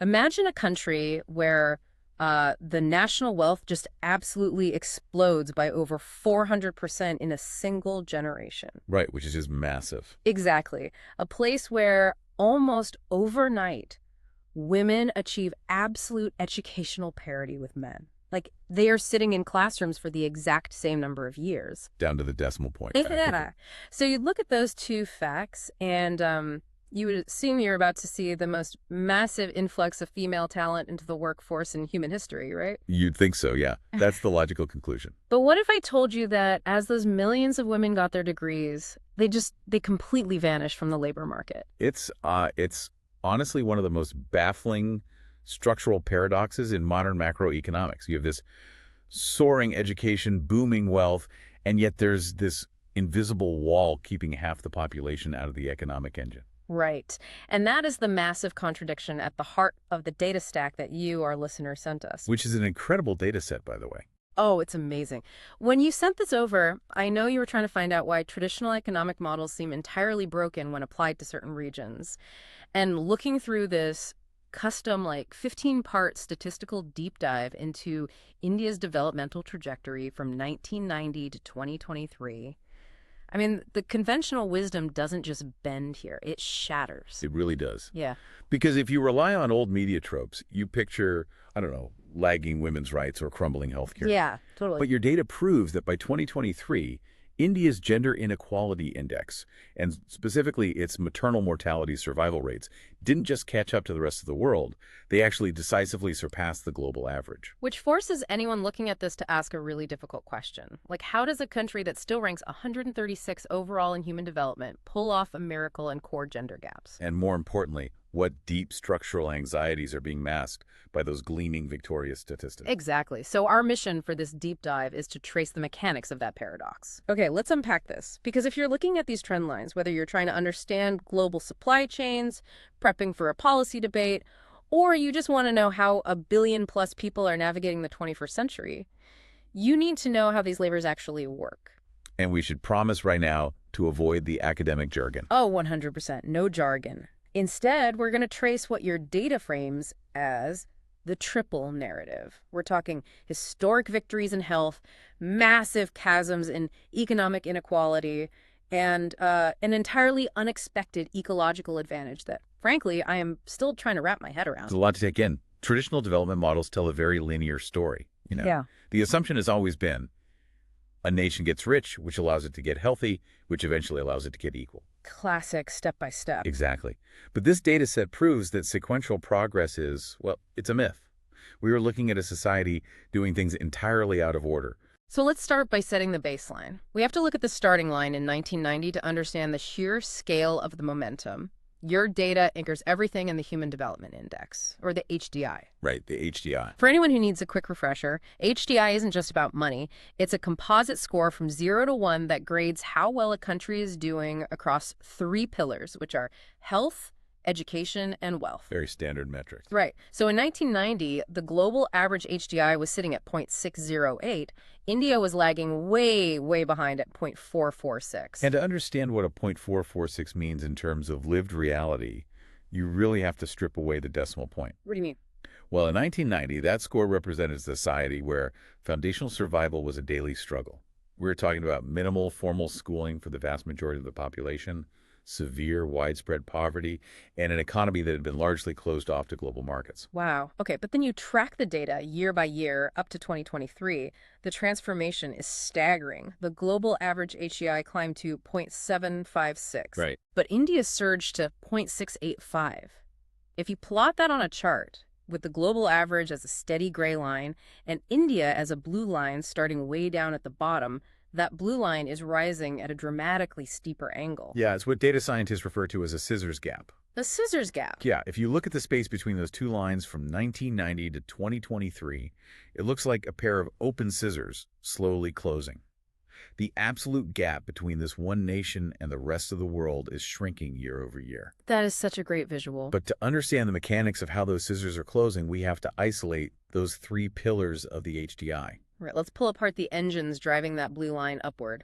Imagine a country where the national wealth just absolutely explodes by over 400% in a single generation. Right, which is just massive. Exactly. A place where almost overnight, women achieve absolute educational parity with men. Like they are sitting in classrooms for the exact same number of years. Down to the decimal point, practically. Yeah. So you'd look at those two facts, and you would assume you're about to see the most massive influx of female talent into the workforce in human history, right? You'd think so, yeah. That's the logical conclusion. But what if I told you that as those millions of women got their degrees, they completely vanished from the labor market? It's honestly one of the most baffling structural paradoxes in modern macroeconomics. You have this soaring education, booming wealth, and yet there's this invisible wall keeping half the population out of the economic engine. Right. And that is the massive contradiction at the heart of the data stack that you, our listener, sent us. Which is an incredible data set, by the way. Oh, it's amazing. When you sent this over, I know you were trying to find out why traditional economic models seem entirely broken when applied to certain regions. And looking through this custom, like 15-part statistical deep dive into India's developmental trajectory from 1990 to 2023, I mean, the conventional wisdom doesn't just bend here, it shatters. It really does. Yeah. Because if you rely on old media tropes, you picture, I don't know, lagging women's rights or crumbling healthcare. Yeah, totally. But your data proves that by 2023, India's gender inequality index, and specifically its maternal mortality survival rates, didn't just catch up to the rest of the world. They actually decisively surpassed the global average. Which forces anyone looking at this to ask a really difficult question. Like, how does a country that still ranks 136 overall in human development pull off a miracle in core gender gaps? And more importantly, what deep structural anxieties are being masked by those gleaming victorious statistics. Exactly. So our mission for this deep dive is to trace the mechanics of that paradox. Okay, let's unpack this. Because if you're looking at these trend lines, whether you're trying to understand global supply chains, prepping for a policy debate, or you just want to know how a billion-plus people are navigating the 21st century, you need to know how these levers actually work. And we should promise right now to avoid the academic jargon. Oh, 100%. No jargon. Instead, we're going to trace what your data frames as the triple narrative. We're talking historic victories in health, massive chasms in economic inequality, and an entirely unexpected ecological advantage that, frankly, I am still trying to wrap my head around. It's a lot to take in. Traditional development models tell a very linear story. Yeah. The assumption has always been a nation gets rich, which allows it to get healthy, which eventually allows it to get equal. Classic step by step. Exactly. But this data set proves that sequential progress is, well, it's a myth. We are looking at a society doing things entirely out of order. So let's start by setting the baseline. We have to look at the starting line in 1990 to understand the sheer scale of the momentum. Your data anchors everything in the Human Development Index, or the HDI. Right, the HDI. For anyone who needs a quick refresher, HDI isn't just about money. It's a composite score from 0 to 1 that grades how well a country is doing across 3 pillars, which are health, education, and wealth. Very standard metric. Right. So in 1990, the global average HDI was sitting at 0.608. India was lagging way, way behind at 0.446. And to understand what a 0.446 means in terms of lived reality, you really have to strip away the decimal point. What do you mean? Well, in 1990, that score represented a society where foundational survival was a daily struggle. We were talking about minimal formal schooling for the vast majority of the population, severe widespread poverty, and an economy that had been largely closed off to global markets. Wow. Okay, but then you track the data year by year up to 2023. The transformation is staggering. The global average HDI climbed to 0.756. Right. But India surged to 0.685. If you plot that on a chart, with the global average as a steady gray line and India as a blue line starting way down at the bottom, that blue line is rising at a dramatically steeper angle. Yeah, it's what data scientists refer to as a scissors gap. The scissors gap. Yeah, if you look at the space between those two lines from 1990 to 2023, it looks like a pair of open scissors slowly closing. The absolute gap between this one nation and the rest of the world is shrinking year over year. That is such a great visual. But to understand the mechanics of how those scissors are closing, we have to isolate those 3 pillars of the HDI. Right, let's pull apart the engines driving that blue line upward.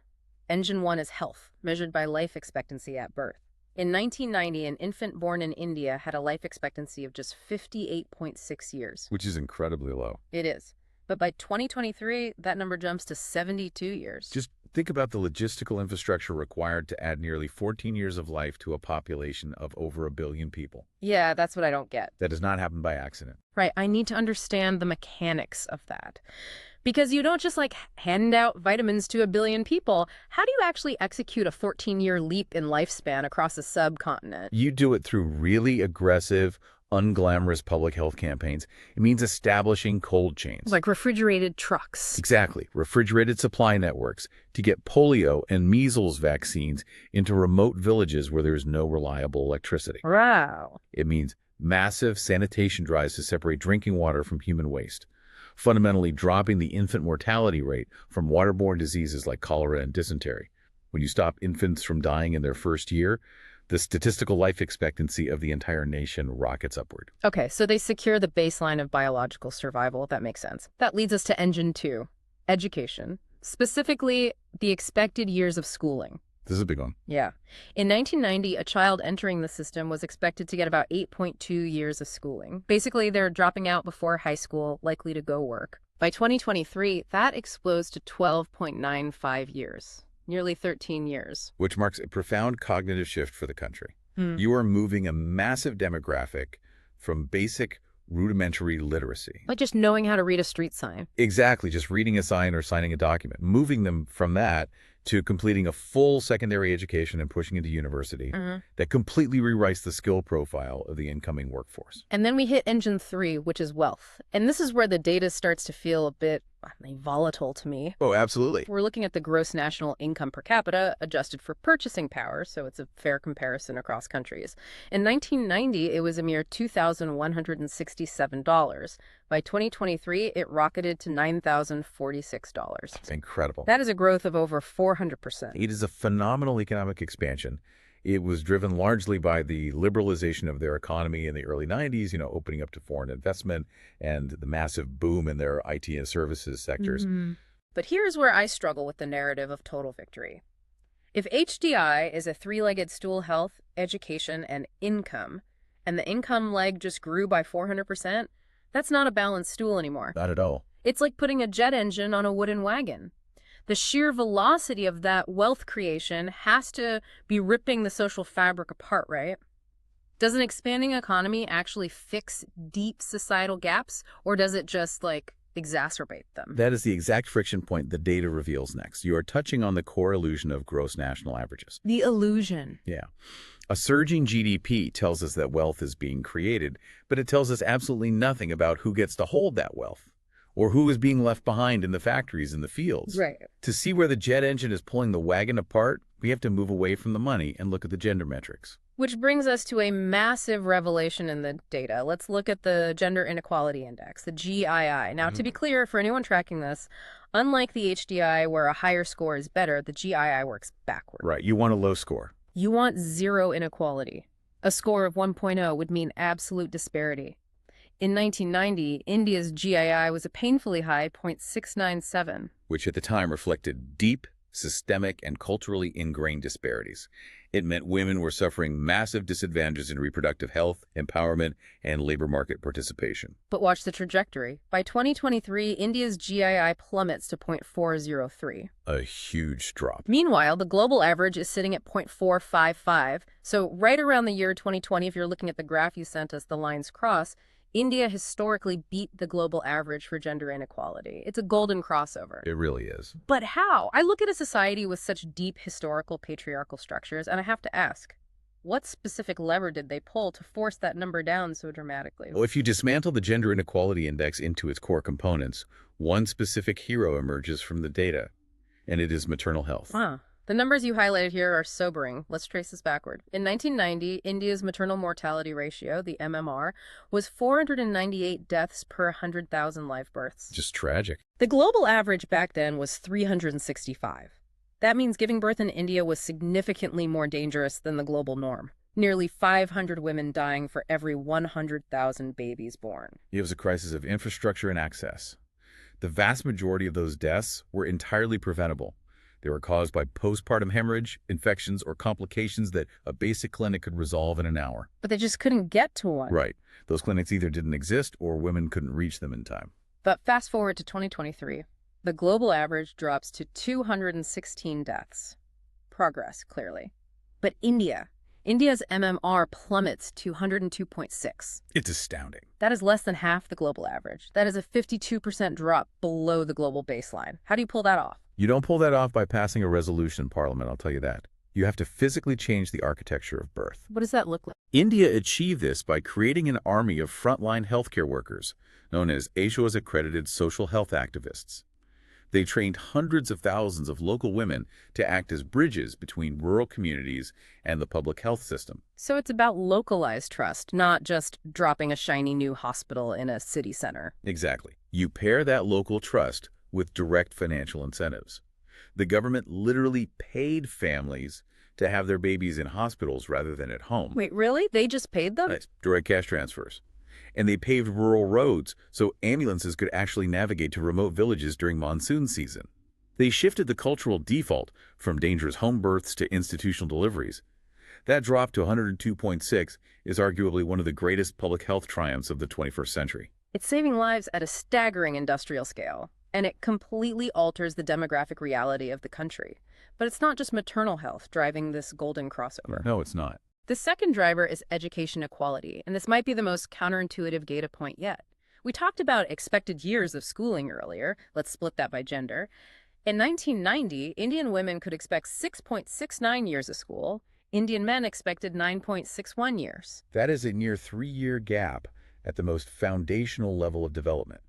Engine 1 is health, measured by life expectancy at birth. In 1990, an infant born in India had a life expectancy of just 58.6 years. Which is incredibly low. It is. But by 2023, that number jumps to 72 years. Just think about the logistical infrastructure required to add nearly 14 years of life to a population of over 1 billion people. Yeah, that's what I don't get. That does not happen by accident. Right, I need to understand the mechanics of that. Because you don't just hand out vitamins to 1 billion people. How do you actually execute a 14-year leap in lifespan across a subcontinent? You do it through really aggressive, unglamorous public health campaigns. It means establishing cold chains. Like refrigerated trucks. Exactly. Refrigerated supply networks to get polio and measles vaccines into remote villages where there is no reliable electricity. Wow. It means massive sanitation drives to separate drinking water from human waste, fundamentally dropping the infant mortality rate from waterborne diseases like cholera and dysentery. When you stop infants from dying in their first year, the statistical life expectancy of the entire nation rockets upward. Okay, so they secure the baseline of biological survival. That makes sense. That leads us to engine 2, education, specifically the expected years of schooling. This is a big one. Yeah. In 1990, a child entering the system was expected to get about 8.2 years of schooling. Basically, they're dropping out before high school, likely to go work. By 2023, that explodes to 12.95 years, nearly 13 years. Which marks a profound cognitive shift for the country. Hmm. You are moving a massive demographic from basic rudimentary literacy. Like just knowing how to read a street sign. Exactly, just reading a sign or signing a document. Moving them from that to completing a full secondary education and pushing into university that completely rewrites the skill profile of the incoming workforce. And then we hit engine 3, which is wealth. And this is where the data starts to feel a bit volatile to me. Oh, absolutely. We're looking at the gross national income per capita adjusted for purchasing power, so it's a fair comparison across countries. In 1990, it was a mere $2,167. By 2023, it rocketed to $9,046. It's incredible. That is a growth of over 400%. It is a phenomenal economic expansion. It was driven largely by the liberalization of their economy in the early 90s, opening up to foreign investment and the massive boom in their IT and services sectors. But here's where I struggle with the narrative of total victory. If HDI is a three-legged stool: health, education, and income, and the income leg just grew by 400%, that's not a balanced stool anymore. Not at all. It's like putting a jet engine on a wooden wagon. The sheer velocity of that wealth creation has to be ripping the social fabric apart, right? Does an expanding economy actually fix deep societal gaps, or does it just, exacerbate them? That is the exact friction point the data reveals next. You are touching on the core illusion of gross national averages. The illusion. Yeah. A surging GDP tells us that wealth is being created, but it tells us absolutely nothing about who gets to hold that wealth or who is being left behind in the factories and the fields. Right. To see where the jet engine is pulling the wagon apart, we have to move away from the money and look at the gender metrics. Which brings us to a massive revelation in the data. Let's look at the Gender Inequality Index, the GII. Now, to be clear, for anyone tracking this, unlike the HDI where a higher score is better, the GII works backward. Right. You want a low score. You want zero inequality. A score of 1.0 would mean absolute disparity. In 1990, India's GII was a painfully high 0.697. Which at the time reflected deep, systemic, and culturally ingrained disparities. It meant women were suffering massive disadvantages in reproductive health, empowerment, and labor market participation. But watch the trajectory. By 2023, India's GII plummets to 0.403. A huge drop. Meanwhile, the global average is sitting at 0.455. So right around the year 2020, if you're looking at the graph you sent us, the lines cross, India historically beat the global average for gender inequality. It's a golden crossover. It really is. But how? I look at a society with such deep historical patriarchal structures, and I have to ask, what specific lever did they pull to force that number down so dramatically? Well, if you dismantle the Gender Inequality Index into its core components, one specific hero emerges from the data, and it is maternal health. The numbers you highlighted here are sobering. Let's trace this backward. In 1990, India's maternal mortality ratio, the MMR, was 498 deaths per 100,000 live births. Just tragic. The global average back then was 365. That means giving birth in India was significantly more dangerous than the global norm. Nearly 500 women dying for every 100,000 babies born. It was a crisis of infrastructure and access. The vast majority of those deaths were entirely preventable. They were caused by postpartum hemorrhage, infections, or complications that a basic clinic could resolve in an hour. But they just couldn't get to one. Right. Those clinics either didn't exist or women couldn't reach them in time. But fast forward to 2023, the global average drops to 216 deaths. Progress, clearly. But India's MMR plummets to 102.6. It's astounding. That is less than half the global average. That is a 52% drop below the global baseline. How do you pull that off? You don't pull that off by passing a resolution in Parliament, I'll tell you that. You have to physically change the architecture of birth. What does that look like? India achieved this by creating an army of frontline healthcare workers, known as ASHO's accredited social health activists. They trained hundreds of thousands of local women to act as bridges between rural communities and the public health system. So it's about localized trust, not just dropping a shiny new hospital in a city center. Exactly. You pair that local trust with direct financial incentives. The government literally paid families to have their babies in hospitals rather than at home. Wait, really? They just paid them? Nice. Direct cash transfers. And they paved rural roads so ambulances could actually navigate to remote villages during monsoon season. They shifted the cultural default from dangerous home births to institutional deliveries. That drop to 102.6 is arguably one of the greatest public health triumphs of the 21st century. It's saving lives at a staggering industrial scale, and it completely alters the demographic reality of the country. But it's not just maternal health driving this golden crossover. No, it's not. The second driver is education equality, and this might be the most counterintuitive data point yet. We talked about expected years of schooling earlier. Let's split that by gender. In 1990, Indian women could expect 6.69 years of school. Indian men expected 9.61 years. That is a near 3-year gap at the most foundational level of development.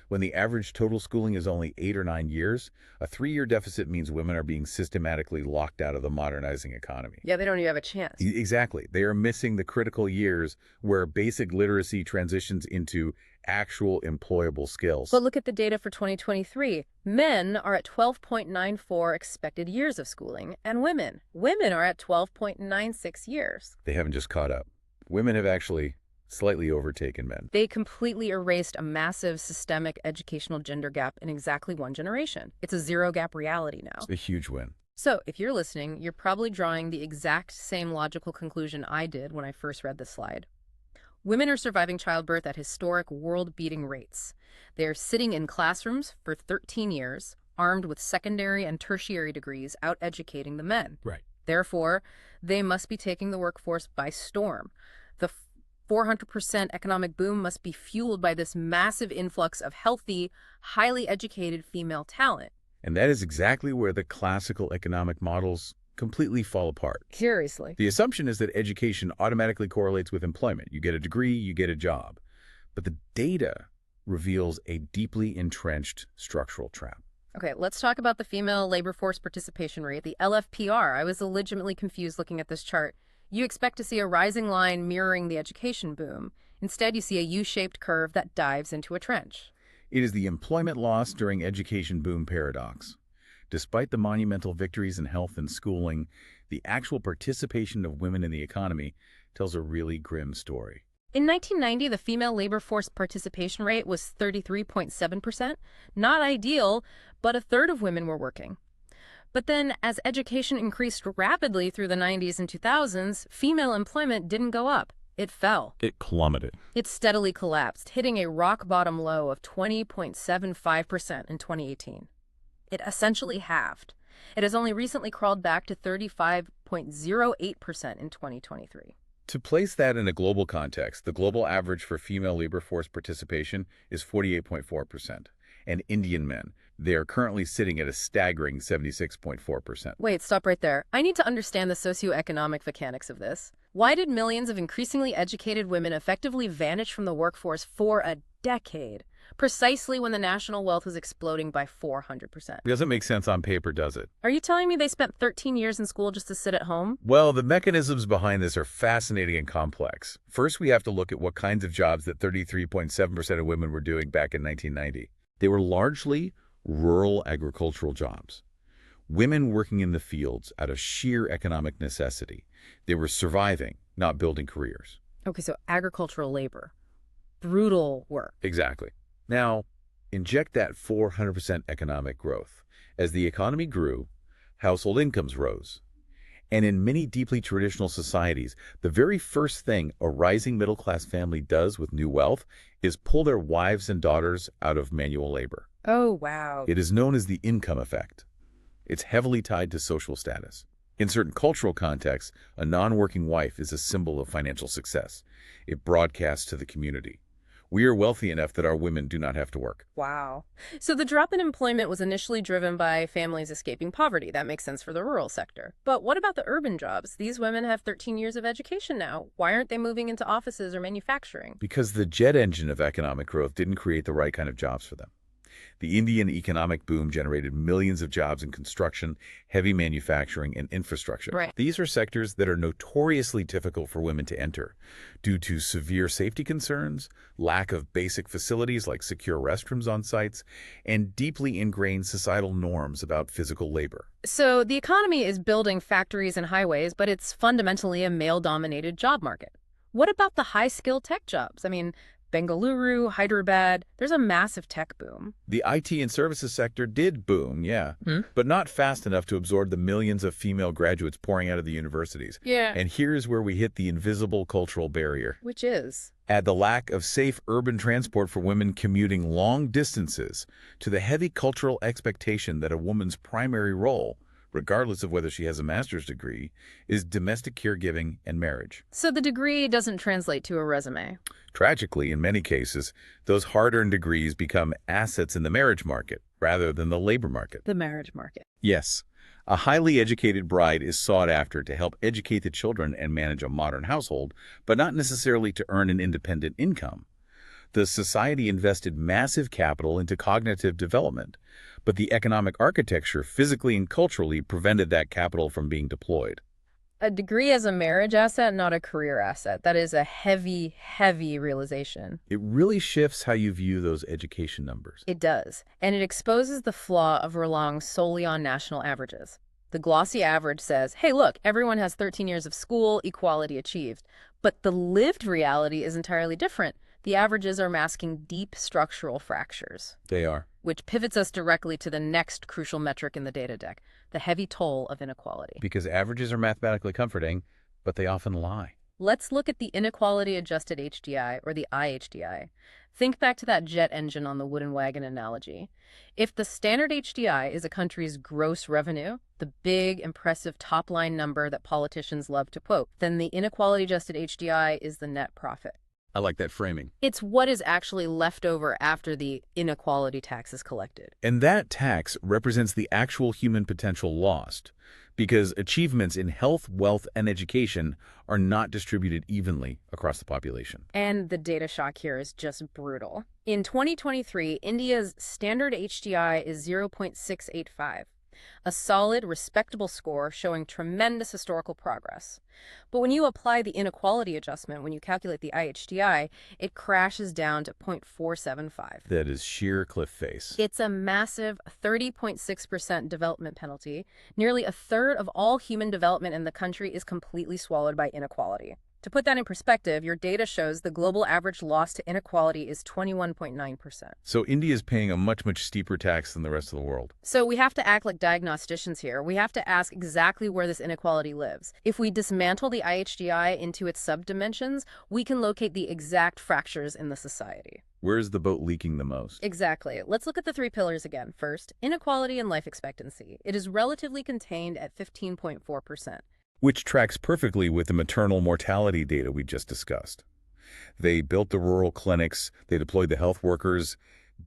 When the average total schooling is only 8 or 9 years, a 3-year deficit means women are being systematically locked out of the modernizing economy. Yeah, they don't even have a chance. Exactly. They are missing the critical years where basic literacy transitions into actual employable skills. But look at the data for 2023. Men are at 12.94 expected years of schooling, and women are at 12.96 years. They haven't just caught up. Women have actually slightly overtaken men. They completely erased a massive systemic educational gender gap in exactly one generation. It's a zero-gap reality now. It's a huge win. So, if you're listening, you're probably drawing the exact same logical conclusion I did when I first read this slide. Women are surviving childbirth at historic world-beating rates. They are sitting in classrooms for 13 years, armed with secondary and tertiary degrees, out-educating the men. Right. Therefore, they must be taking the workforce by storm. The 400% economic boom must be fueled by this massive influx of healthy, highly educated female talent. And that is exactly where the classical economic models completely fall apart. Seriously. The assumption is that education automatically correlates with employment. You get a degree, you get a job. But the data reveals a deeply entrenched structural trap. Okay, let's talk about the female labor force participation rate, the LFPR. I was legitimately confused looking at this chart. You expect to see a rising line mirroring the education boom. Instead, you see a U-shaped curve that dives into a trench. It is the employment loss during education boom paradox. Despite the monumental victories in health and schooling, the actual participation of women in the economy tells a really grim story. In 1990, the female labor force participation rate was 33.7%. Not ideal, but a third of women were working. But then, as education increased rapidly through the 90s and 2000s, female employment didn't go up. It fell. It plummeted. It steadily collapsed, hitting a rock-bottom low of 20.75% in 2018. It essentially halved. It has only recently crawled back to 35.08% in 2023. To place that in a global context, the global average for female labor force participation is 48.4%. And Indian men, they are currently sitting at a staggering 76.4%. Wait, stop right there. I need to understand the socioeconomic mechanics of this. Why did millions of increasingly educated women effectively vanish from the workforce for a decade, precisely when the national wealth was exploding by 400%? It doesn't make sense on paper, does it? Are you telling me they spent 13 years in school just to sit at home? Well, the mechanisms behind this are fascinating and complex. First, we have to look at what kinds of jobs that 33.7% of women were doing back in 1990. They were largely rural agricultural jobs. Women working in the fields out of sheer economic necessity. They were surviving, not building careers. Okay, so agricultural labor. Brutal work. Exactly. Now, inject that 400% economic growth. As the economy grew, household incomes rose. And in many deeply traditional societies, the very first thing a rising middle-class family does with new wealth is pull their wives and daughters out of manual labor. Oh, wow. It is known as the income effect. It's heavily tied to social status. In certain cultural contexts, a non-working wife is a symbol of financial success. It broadcasts to the community. We are wealthy enough that our women do not have to work. Wow. So the drop in employment was initially driven by families escaping poverty. That makes sense for the rural sector. But what about the urban jobs? These women have 13 years of education now. Why aren't they moving into offices or manufacturing? Because the jet engine of economic growth didn't create the right kind of jobs for them. The Indian economic boom generated millions of jobs in construction, heavy manufacturing, and infrastructure. Right. These are sectors that are notoriously difficult for women to enter due to severe safety concerns, lack of basic facilities like secure restrooms on sites, and deeply ingrained societal norms about physical labor. So the economy is building factories and highways, but it's fundamentally a male-dominated job market. What about the high-skilled tech jobs? I mean, Bengaluru, Hyderabad, there's a massive tech boom. The IT and services sector did boom, yeah, but not fast enough to absorb the millions of female graduates pouring out of the universities. Yeah. And here's where we hit the invisible cultural barrier. Which is? Add the lack of safe urban transport for women commuting long distances to the heavy cultural expectation that a woman's primary role, regardless of whether she has a master's degree, is domestic caregiving and marriage. So the degree doesn't translate to a resume. Tragically, in many cases, those hard-earned degrees become assets in the marriage market rather than the labor market. The marriage market. Yes, a highly educated bride is sought after to help educate the children and manage a modern household, but not necessarily to earn an independent income. The society invested massive capital into cognitive development, but the economic architecture physically and culturally prevented that capital from being deployed. A degree as a marriage asset, not a career asset. That is a heavy, heavy realization. It really shifts how you view those education numbers. It does. And it exposes the flaw of relying solely on national averages. The glossy average says, hey, look, everyone has 13 years of school, equality achieved. But the lived reality is entirely different. The averages are masking deep structural fractures. They are. Which pivots us directly to the next crucial metric in the data deck, the heavy toll of inequality. Because averages are mathematically comforting, but they often lie. Let's look at the inequality-adjusted HDI, or the IHDI. Think back to that jet engine on the wooden wagon analogy. If the standard HDI is a country's gross revenue, the big, impressive top-line number that politicians love to quote, then the inequality-adjusted HDI is the net profit. I like that framing. It's what is actually left over after the inequality tax is collected. And that tax represents the actual human potential lost, because achievements in health, wealth, and education are not distributed evenly across the population. And the data shock here is just brutal. In 2023, India's standard HDI is 0.685. A solid, respectable score showing tremendous historical progress. But when you apply the inequality adjustment, when you calculate the IHDI, it crashes down to 0.475. That is sheer cliff face. It's a massive 30.6% development penalty. Nearly a third of all human development in the country is completely swallowed by inequality. To put that in perspective, your data shows the global average loss to inequality is 21.9%. So India is paying a much, much steeper tax than the rest of the world. So we have to act like diagnosticians here. We have to ask exactly where this inequality lives. If we dismantle the IHDI into its subdimensions, we can locate the exact fractures in the society. Where is the boat leaking the most? Exactly. Let's look at the three pillars again. First, inequality and life expectancy. It is relatively contained at 15.4%. Which tracks perfectly with the maternal mortality data we just discussed. They built the rural clinics, they deployed the health workers.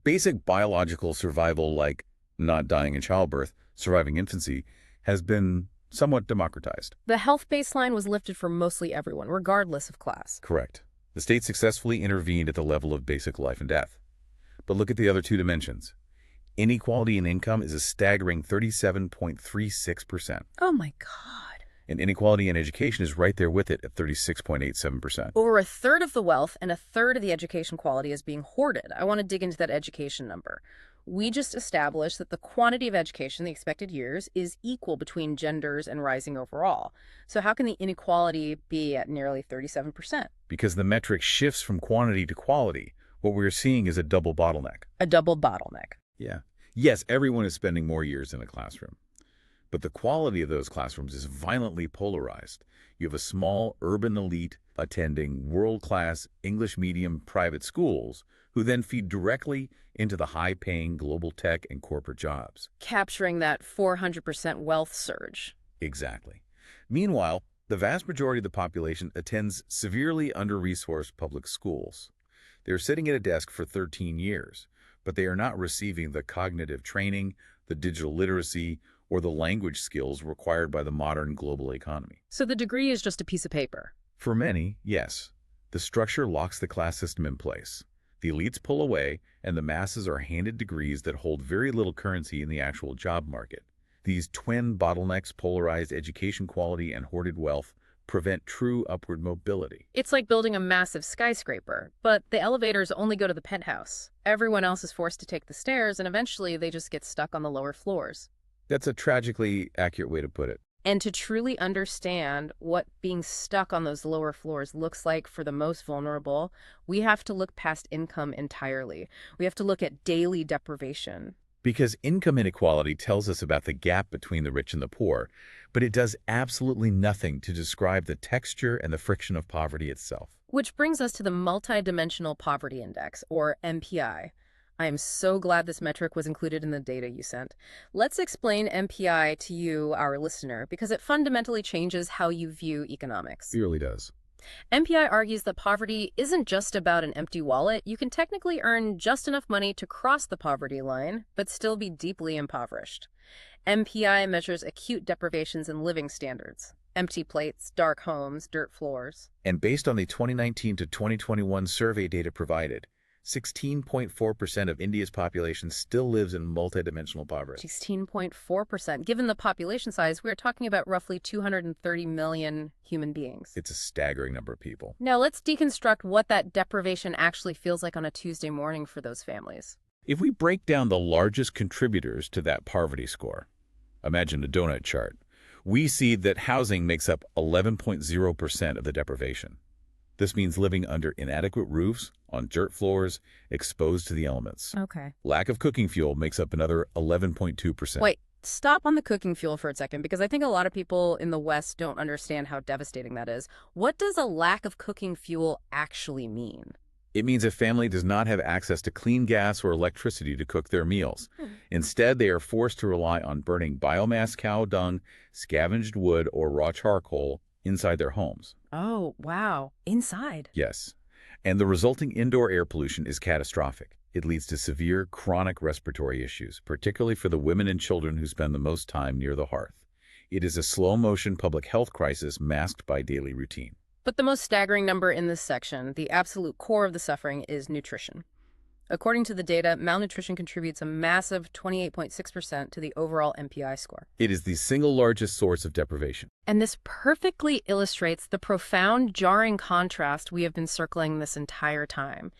Basic biological survival, like not dying in childbirth, surviving infancy, has been somewhat democratized. The health baseline was lifted for mostly everyone, regardless of class. Correct. The state successfully intervened at the level of basic life and death. But look at the other two dimensions. Inequality in income is a staggering 37.36%. Oh my God. And inequality in education is right there with it at 36.87%. Over a third of the wealth and a third of the education quality is being hoarded. I want to dig into that education number. We just established that the quantity of education, the expected years, is equal between genders and rising overall. So how can the inequality be at nearly 37%? Because the metric shifts from quantity to quality. What we're seeing is a double bottleneck. A double bottleneck. Yeah. Yes, everyone is spending more years in a classroom. But the quality of those classrooms is violently polarized. You have a small urban elite attending world-class English medium private schools who then feed directly into the high-paying global tech and corporate jobs. Capturing that 400% wealth surge. Exactly. Meanwhile, the vast majority of the population attends severely under-resourced public schools. They're sitting at a desk for 13 years, but they are not receiving the cognitive training, the digital literacy, or the language skills required by the modern global economy. So the degree is just a piece of paper. For many, yes. The structure locks the class system in place. The elites pull away, and the masses are handed degrees that hold very little currency in the actual job market. These twin bottlenecks, polarized education quality and hoarded wealth, prevent true upward mobility. It's like building a massive skyscraper, but the elevators only go to the penthouse. Everyone else is forced to take the stairs, and eventually they just get stuck on the lower floors. That's a tragically accurate way to put it. And to truly understand what being stuck on those lower floors looks like for the most vulnerable, we have to look past income entirely. We have to look at daily deprivation. Because income inequality tells us about the gap between the rich and the poor, but it does absolutely nothing to describe the texture and the friction of poverty itself. Which brings us to the Multidimensional Poverty Index, or MPI. I am so glad this metric was included in the data you sent. Let's explain MPI to you, our listener, because it fundamentally changes how you view economics. It really does. MPI argues that poverty isn't just about an empty wallet. You can technically earn just enough money to cross the poverty line, but still be deeply impoverished. MPI measures acute deprivations in living standards. Empty plates, dark homes, dirt floors. And based on the 2019 to 2021 survey data provided, 16.4% of India's population still lives in multidimensional poverty. 16.4%. Given the population size, we're talking about roughly 230 million human beings. It's a staggering number of people. Now let's deconstruct what that deprivation actually feels like on a Tuesday morning for those families. If we break down the largest contributors to that poverty score, imagine a donut chart, we see that housing makes up 11.0% of the deprivation. This means living under inadequate roofs, on dirt floors, exposed to the elements. Okay. Lack of cooking fuel makes up another 11.2%. Wait, stop on the cooking fuel for a second, because I think a lot of people in the West don't understand how devastating that is. What does a lack of cooking fuel actually mean? It means a family does not have access to clean gas or electricity to cook their meals. Instead, they are forced to rely on burning biomass cow dung, scavenged wood, or raw charcoal inside their homes. Oh, wow. Inside. Yes. And the resulting indoor air pollution is catastrophic. It leads to severe chronic respiratory issues, particularly for the women and children who spend the most time near the hearth. It is a slow-motion public health crisis masked by daily routine. But the most staggering number in this section, the absolute core of the suffering, is nutrition. According to the data, malnutrition contributes a massive 28.6% to the overall MPI score. It is the single largest source of deprivation. And this perfectly illustrates the profound, jarring contrast we have been circling this entire time.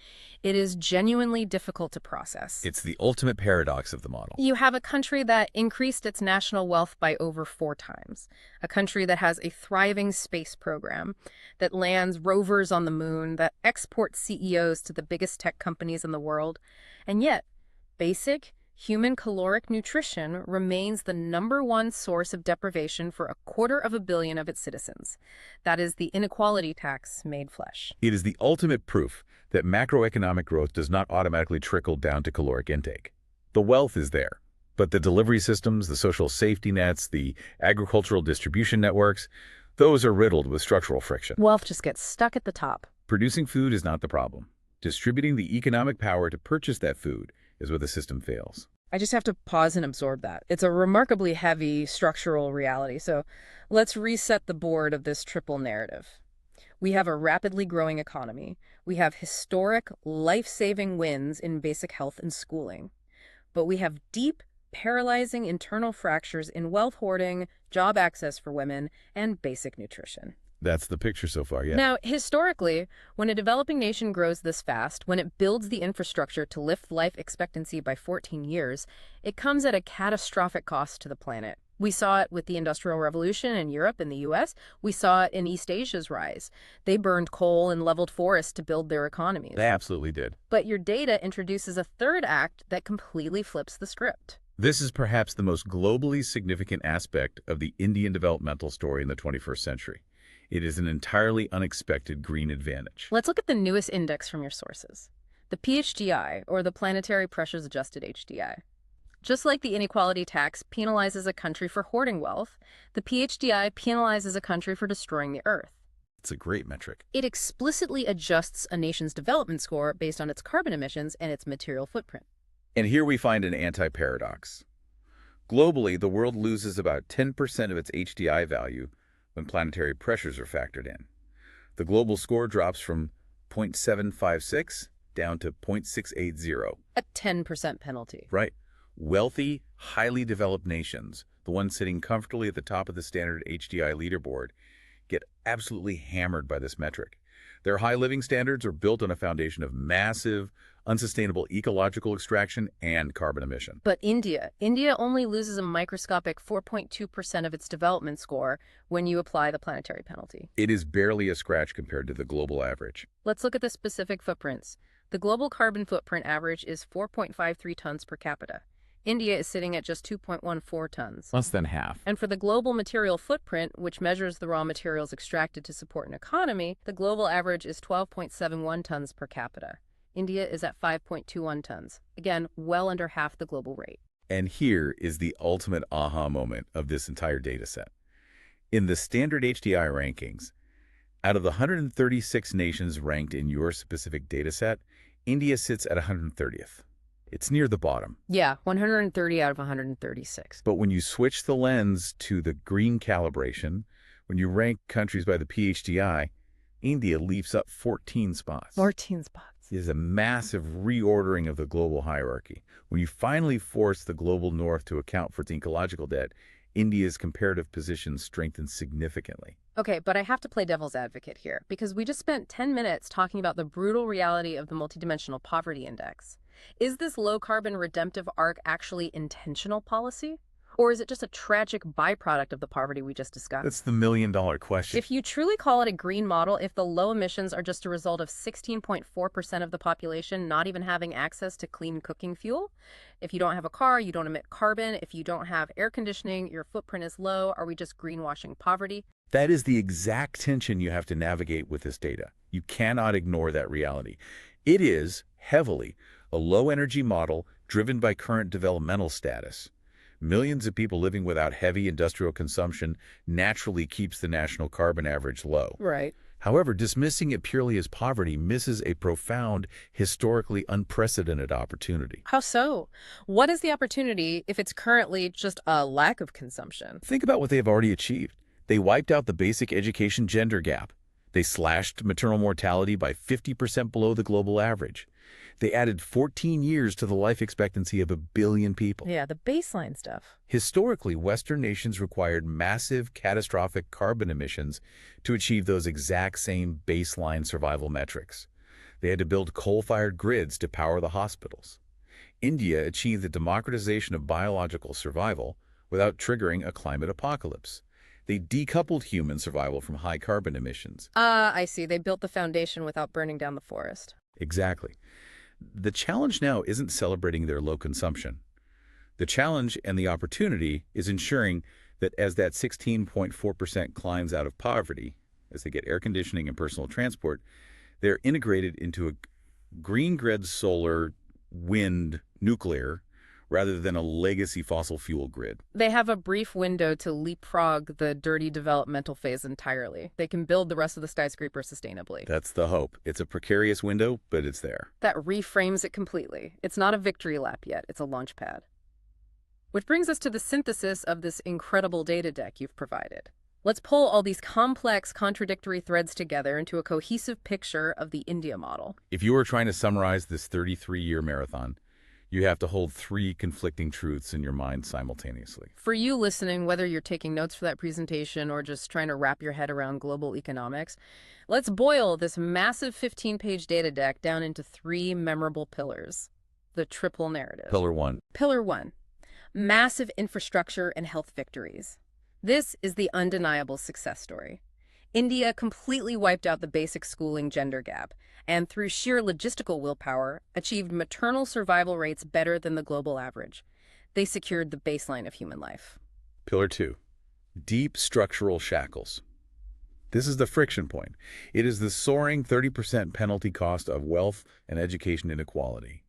It is genuinely difficult to process. It's the ultimate paradox of the model. You have a country that increased its national wealth by over 4 times, a country that has a thriving space program, that lands rovers on the moon, that exports CEOs to the biggest tech companies in the world, and yet, basic human caloric nutrition remains the #1 source of deprivation for 250 million of its citizens. That is the inequality tax made flesh. It is the ultimate proof that macroeconomic growth does not automatically trickle down to caloric intake. The wealth is there, but the delivery systems, the social safety nets, the agricultural distribution networks, those are riddled with structural friction. Wealth just gets stuck at the top. Producing food is not the problem. Distributing the economic power to purchase that food is where the system fails. I just have to pause and absorb that. It's a remarkably heavy structural reality. So let's reset the board of this triple narrative. We have a rapidly growing economy. We have historic, life-saving wins in basic health and schooling. But we have deep, paralyzing internal fractures in wealth hoarding, job access for women, and basic nutrition. That's the picture so far, yeah. Now, historically, when a developing nation grows this fast, when it builds the infrastructure to lift life expectancy by 14 years, it comes at a catastrophic cost to the planet. We saw it with the Industrial Revolution in Europe and the US. We saw it in East Asia's rise. They burned coal and leveled forests to build their economies. They absolutely did. But your data introduces a third act that completely flips the script. This is perhaps the most globally significant aspect of the Indian developmental story in the 21st century. It is an entirely unexpected green advantage. Let's look at the newest index from your sources. The PHDI, or the Planetary Pressures Adjusted HDI. Just like the inequality tax penalizes a country for hoarding wealth, the PHDI penalizes a country for destroying the Earth. It's a great metric. It explicitly adjusts a nation's development score based on its carbon emissions and its material footprint. And here we find an anti-paradox. Globally, the world loses about 10% of its HDI value when planetary pressures are factored in. The global score drops from 0.756 down to 0.680. A 10% penalty. Right. Wealthy, highly developed nations, the ones sitting comfortably at the top of the standard HDI leaderboard, get absolutely hammered by this metric. Their high living standards are built on a foundation of massive, unsustainable ecological extraction and carbon emission. But India only loses a microscopic 4.2% of its development score when you apply the planetary penalty. It is barely a scratch compared to the global average. Let's look at the specific footprints. The global carbon footprint average is 4.53 tons per capita. India is sitting at just 2.14 tons. Less than half. And for the global material footprint, which measures the raw materials extracted to support an economy, the global average is 12.71 tons per capita. India is at 5.21 tons. Again, well under half the global rate. And here is the ultimate aha moment of this entire data set. In the standard HDI rankings, out of the 136 nations ranked in your specific data set, India sits at 130th. It's near the bottom. Yeah, 130 out of 136. But when you switch the lens to the green calibration, when you rank countries by the PHDI, India leaps up 14 spots. 14 spots. It is a massive reordering of the global hierarchy. When you finally force the global north to account for its ecological debt, India's comparative position strengthens significantly. Okay, but I have to play devil's advocate here, because we just spent 10 minutes talking about the brutal reality of the multidimensional poverty index. Is this low-carbon redemptive arc actually intentional policy? Or is it just a tragic byproduct of the poverty we just discussed? That's the million-dollar question. If you truly call it a green model, if the low emissions are just a result of 16.4% of the population not even having access to clean cooking fuel, if you don't have a car, you don't emit carbon, if you don't have air conditioning, your footprint is low, are we just greenwashing poverty? That is the exact tension you have to navigate with this data. You cannot ignore that reality. It is heavily a low-energy model driven by current developmental status. Millions of people living without heavy industrial consumption naturally keeps the national carbon average low. Right. However, dismissing it purely as poverty misses a profound, historically unprecedented opportunity. How so? What is the opportunity if it's currently just a lack of consumption? Think about what they have already achieved. They wiped out the basic education gender gap. They slashed maternal mortality by 50% below the global average. They added 14 years to the life expectancy of 1 billion people. Yeah, the baseline stuff. Historically, Western nations required massive, catastrophic carbon emissions to achieve those exact same baseline survival metrics. They had to build coal-fired grids to power the hospitals. India achieved the democratization of biological survival without triggering a climate apocalypse. They decoupled human survival from high carbon emissions. I see. They built the foundation without burning down the forest. Exactly. The challenge now isn't celebrating their low consumption. The challenge and the opportunity is ensuring that as that 16.4% climbs out of poverty, as they get air conditioning and personal transport, they're integrated into a green grid, solar, wind, nuclear, rather than a legacy fossil fuel grid. They have a brief window to leapfrog the dirty developmental phase entirely. They can build the rest of the skyscraper sustainably. That's the hope. It's a precarious window, but it's there. That reframes it completely. It's not a victory lap yet, it's a launch pad. Which brings us to the synthesis of this incredible data deck you've provided. Let's pull all these complex, contradictory threads together into a cohesive picture of the India model. If you were trying to summarize this 33-year marathon, you have to hold 3 conflicting truths in your mind simultaneously. For you listening, whether you're taking notes for that presentation or just trying to wrap your head around global economics, let's boil this massive 15-page data deck down into 3 memorable pillars. The triple narrative. Pillar 1. Pillar 1. Massive infrastructure and health victories. This is the undeniable success story. India completely wiped out the basic schooling gender gap, and through sheer logistical willpower, achieved maternal survival rates better than the global average. They secured the baseline of human life. Pillar 2. Deep structural shackles. This is the friction point. It is the soaring 30% penalty cost of wealth and education inequality.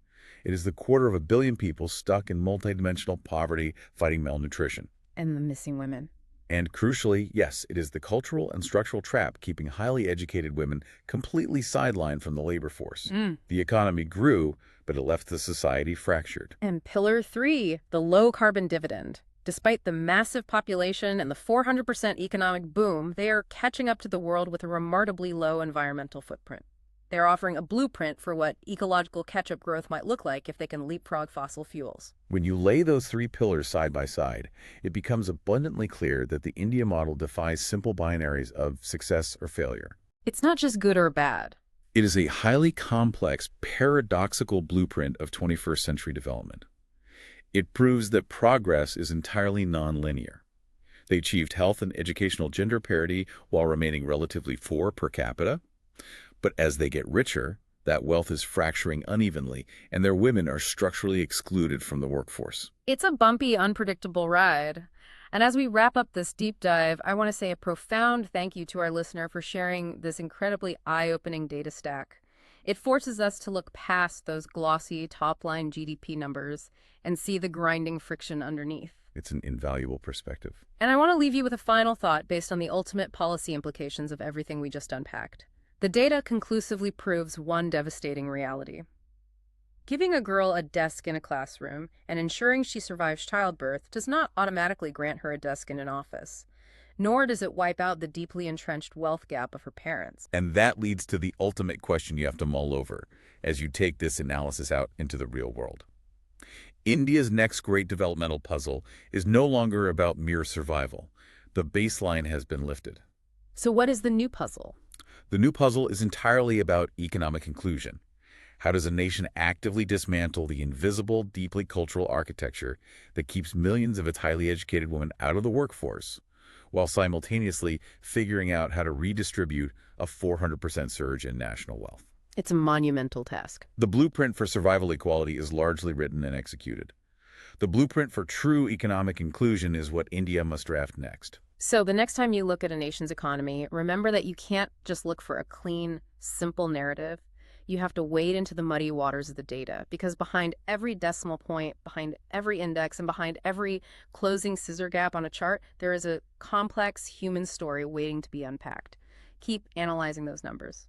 It is the 250 million people stuck in multidimensional poverty fighting malnutrition. And the missing women. And crucially, yes, it is the cultural and structural trap keeping highly educated women completely sidelined from the labor force. The economy grew, but it left the society fractured. And pillar 3, the low-carbon dividend. Despite the massive population and the 400% economic boom, they are catching up to the world with a remarkably low environmental footprint. They are offering a blueprint for what ecological catch-up growth might look like if they can leapfrog fossil fuels. When you lay those 3 pillars side by side, it becomes abundantly clear that the India model defies simple binaries of success or failure. It's not just good or bad. It is a highly complex, paradoxical blueprint of 21st century development. It proves that progress is entirely nonlinear. They achieved health and educational gender parity while remaining relatively poor per capita. But as they get richer, that wealth is fracturing unevenly, and their women are structurally excluded from the workforce. It's a bumpy, unpredictable ride. And as we wrap up this deep dive, I want to say a profound thank you to our listener for sharing this incredibly eye-opening data stack. It forces us to look past those glossy top-line GDP numbers and see the grinding friction underneath. It's an invaluable perspective. And I want to leave you with a final thought based on the ultimate policy implications of everything we just unpacked. The data conclusively proves one devastating reality. Giving a girl a desk in a classroom and ensuring she survives childbirth does not automatically grant her a desk in an office, nor does it wipe out the deeply entrenched wealth gap of her parents. And that leads to the ultimate question you have to mull over as you take this analysis out into the real world. India's next great developmental puzzle is no longer about mere survival. The baseline has been lifted. So what is the new puzzle? The new puzzle is entirely about economic inclusion. How does a nation actively dismantle the invisible, deeply cultural architecture that keeps millions of its highly educated women out of the workforce, while simultaneously figuring out how to redistribute a 400% surge in national wealth? It's a monumental task. The blueprint for survival equality is largely written and executed. The blueprint for true economic inclusion is what India must draft next. So the next time you look at a nation's economy, remember that you can't just look for a clean, simple narrative. You have to wade into the muddy waters of the data, because behind every decimal point, behind every index, and behind every closing scissor gap on a chart, there is a complex human story waiting to be unpacked. Keep analyzing those numbers.